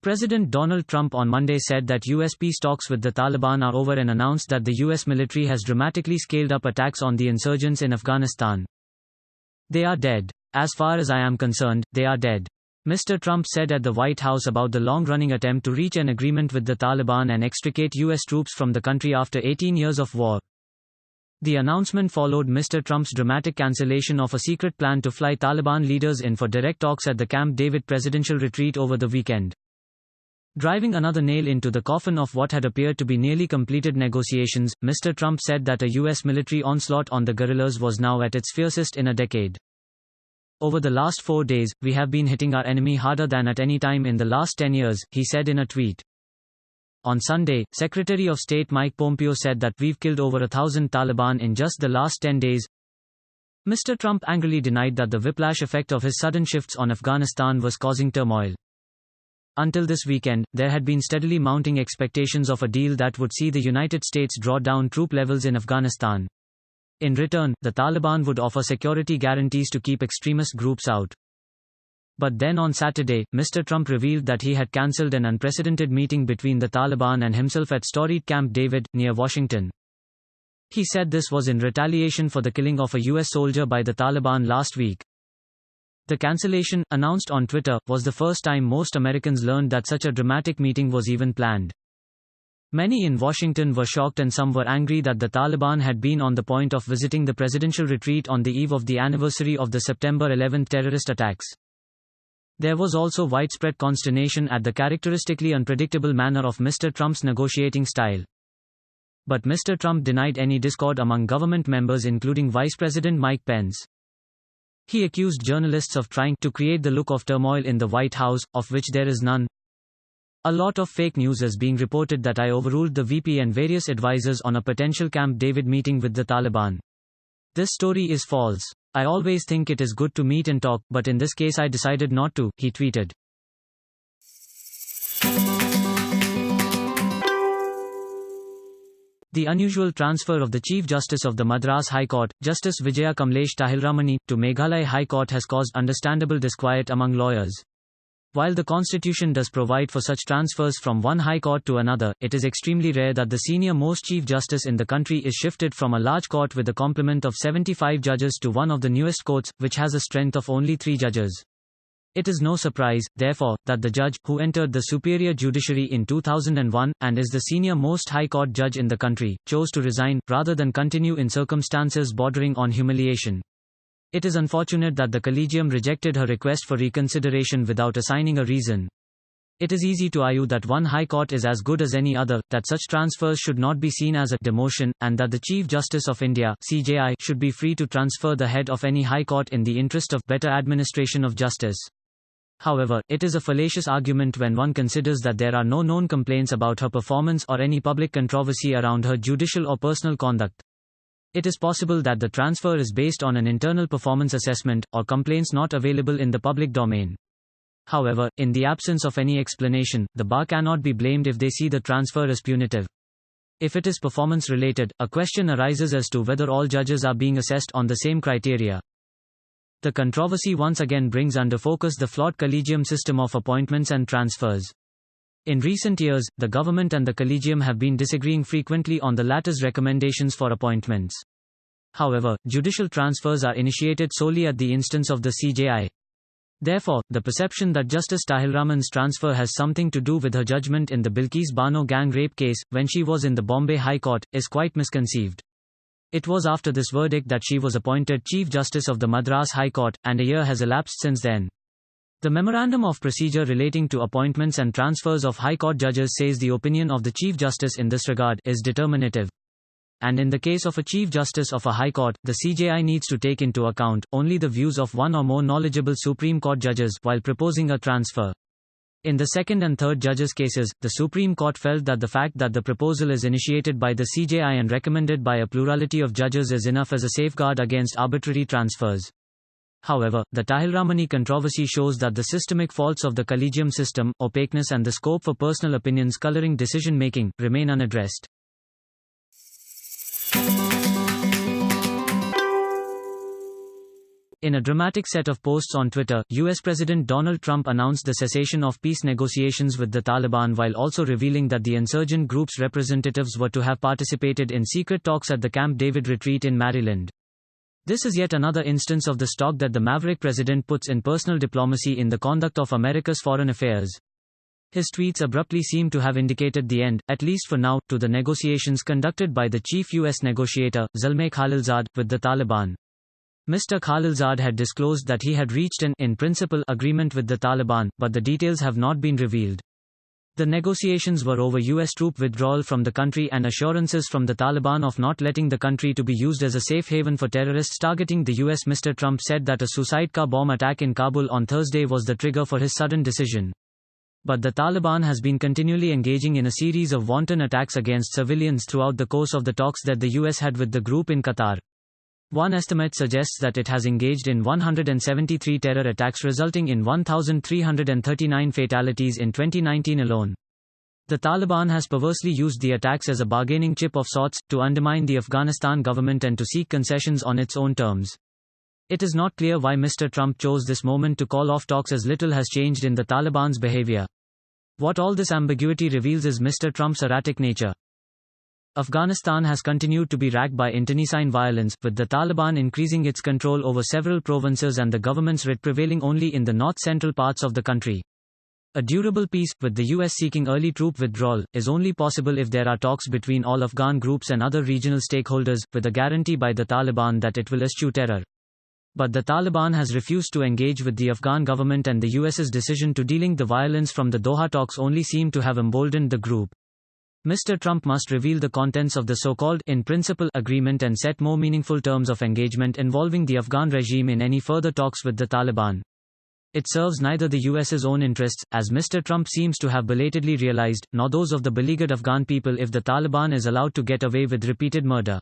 President Donald Trump on Monday said that U.S. peace talks with the Taliban are over and announced that the U.S. military has dramatically scaled up attacks on the insurgents in Afghanistan. "They are dead. As far as I am concerned, they are dead," Mr. Trump said at the White House about the long-running attempt to reach an agreement with the Taliban and extricate U.S. troops from the country after 18 years of war. The announcement followed Mr. Trump's dramatic cancellation of a secret plan to fly Taliban leaders in for direct talks at the Camp David presidential retreat over the weekend. Driving another nail into the coffin of what had appeared to be nearly completed negotiations, Mr. Trump said that a U.S. military onslaught on the guerrillas was now at its fiercest in a decade. "Over the last 4 days, we have been hitting our enemy harder than at any time in the last 10 years, he said in a tweet. On Sunday, Secretary of State Mike Pompeo said that we've killed over 1,000 Taliban in just the last 10 days. Mr. Trump angrily denied that the whiplash effect of his sudden shifts on Afghanistan was causing turmoil. Until this weekend, there had been steadily mounting expectations of a deal that would see the United States draw down troop levels in Afghanistan. In return, the Taliban would offer security guarantees to keep extremist groups out. But then on Saturday, Mr. Trump revealed that he had cancelled an unprecedented meeting between the Taliban and himself at storied Camp David, near Washington. He said this was in retaliation for the killing of a U.S. soldier by the Taliban last week. The cancellation, announced on Twitter, was the first time most Americans learned that such a dramatic meeting was even planned. Many in Washington were shocked and some were angry that the Taliban had been on the point of visiting the presidential retreat on the eve of the anniversary of the September 11 terrorist attacks. There was also widespread consternation at the characteristically unpredictable manner of Mr. Trump's negotiating style. But Mr. Trump denied any discord among government members, including Vice President Mike Pence. He accused journalists of trying to create the look of turmoil in the White House, of which there is none. "A lot of fake news is being reported that I overruled the VP and various advisors on a potential Camp David meeting with the Taliban. This story is false. I always think it is good to meet and talk, but in this case I decided not to," he tweeted. The unusual transfer of the Chief Justice of the Madras High Court, Justice Vijaya Kamlesh Tahilramani, to Meghalaya High Court has caused understandable disquiet among lawyers. While the constitution does provide for such transfers from one high court to another, it is extremely rare that the senior-most Chief Justice in the country is shifted from a large court with a complement of 75 judges to one of the newest courts, which has a strength of only 3 judges. It is no surprise, therefore, that the judge, who entered the superior judiciary in 2001, and is the senior-most high court judge in the country, chose to resign, rather than continue in circumstances bordering on humiliation. It is unfortunate that the collegium rejected her request for reconsideration without assigning a reason. It is easy to argue that one high court is as good as any other, that such transfers should not be seen as a demotion, and that the Chief Justice of India (CJI) should be free to transfer the head of any high court in the interest of better administration of justice. However, it is a fallacious argument when one considers that there are no known complaints about her performance or any public controversy around her judicial or personal conduct. It is possible that the transfer is based on an internal performance assessment, or complaints not available in the public domain. However, in the absence of any explanation, the bar cannot be blamed if they see the transfer as punitive. If it is performance-related, a question arises as to whether all judges are being assessed on the same criteria. The controversy once again brings under focus the flawed collegium system of appointments and transfers. In recent years, the government and the collegium have been disagreeing frequently on the latter's recommendations for appointments. However, judicial transfers are initiated solely at the instance of the CJI. Therefore, the perception that Justice Tahilramani's transfer has something to do with her judgment in the Bilkis Bano gang rape case, when she was in the Bombay High Court, is quite misconceived. It was after this verdict that she was appointed Chief Justice of the Madras High Court, and a year has elapsed since then. The Memorandum of Procedure relating to appointments and transfers of High Court judges says the opinion of the Chief Justice in this regard is determinative. And in the case of a Chief Justice of a High Court, the CJI needs to take into account only the views of one or more knowledgeable Supreme Court judges while proposing a transfer. In the second and third judges' cases, the Supreme Court felt that the fact that the proposal is initiated by the CJI and recommended by a plurality of judges is enough as a safeguard against arbitrary transfers. However, the Tahilramani controversy shows that the systemic faults of the collegium system, opaqueness and the scope for personal opinions coloring decision-making, remain unaddressed. In a dramatic set of posts on Twitter, US President Donald Trump announced the cessation of peace negotiations with the Taliban while also revealing that the insurgent group's representatives were to have participated in secret talks at the Camp David retreat in Maryland. This is yet another instance of the stock that the maverick president puts in personal diplomacy in the conduct of America's foreign affairs. His tweets abruptly seem to have indicated the end, at least for now, to the negotiations conducted by the chief US negotiator, Zalmay Khalilzad, with the Taliban. Mr. Khalilzad had disclosed that he had reached an in-principle agreement with the Taliban, but the details have not been revealed. The negotiations were over US troop withdrawal from the country and assurances from the Taliban of not letting the country to be used as a safe haven for terrorists targeting the US. Mr. Trump said that a suicide car bomb attack in Kabul on Thursday was the trigger for his sudden decision. But the Taliban has been continually engaging in a series of wanton attacks against civilians throughout the course of the talks that the US had with the group in Qatar. One estimate suggests that it has engaged in 173 terror attacks resulting in 1,339 fatalities in 2019 alone. The Taliban has perversely used the attacks as a bargaining chip of sorts, to undermine the Afghanistan government and to seek concessions on its own terms. It is not clear why Mr. Trump chose this moment to call off talks, as little has changed in the Taliban's behavior. What all this ambiguity reveals is Mr. Trump's erratic nature. Afghanistan has continued to be racked by internecine violence, with the Taliban increasing its control over several provinces and the government's reign prevailing only in the north-central parts of the country. A durable peace, with the US seeking early troop withdrawal, is only possible if there are talks between all Afghan groups and other regional stakeholders, with a guarantee by the Taliban that it will eschew terror. But the Taliban has refused to engage with the Afghan government, and the US's decision to delink the violence from the Doha talks only seem to have emboldened the group. Mr. Trump must reveal the contents of the so-called in-principle agreement and set more meaningful terms of engagement involving the Afghan regime in any further talks with the Taliban. It serves neither the US's own interests, as Mr. Trump seems to have belatedly realized, nor those of the beleaguered Afghan people if the Taliban is allowed to get away with repeated murder.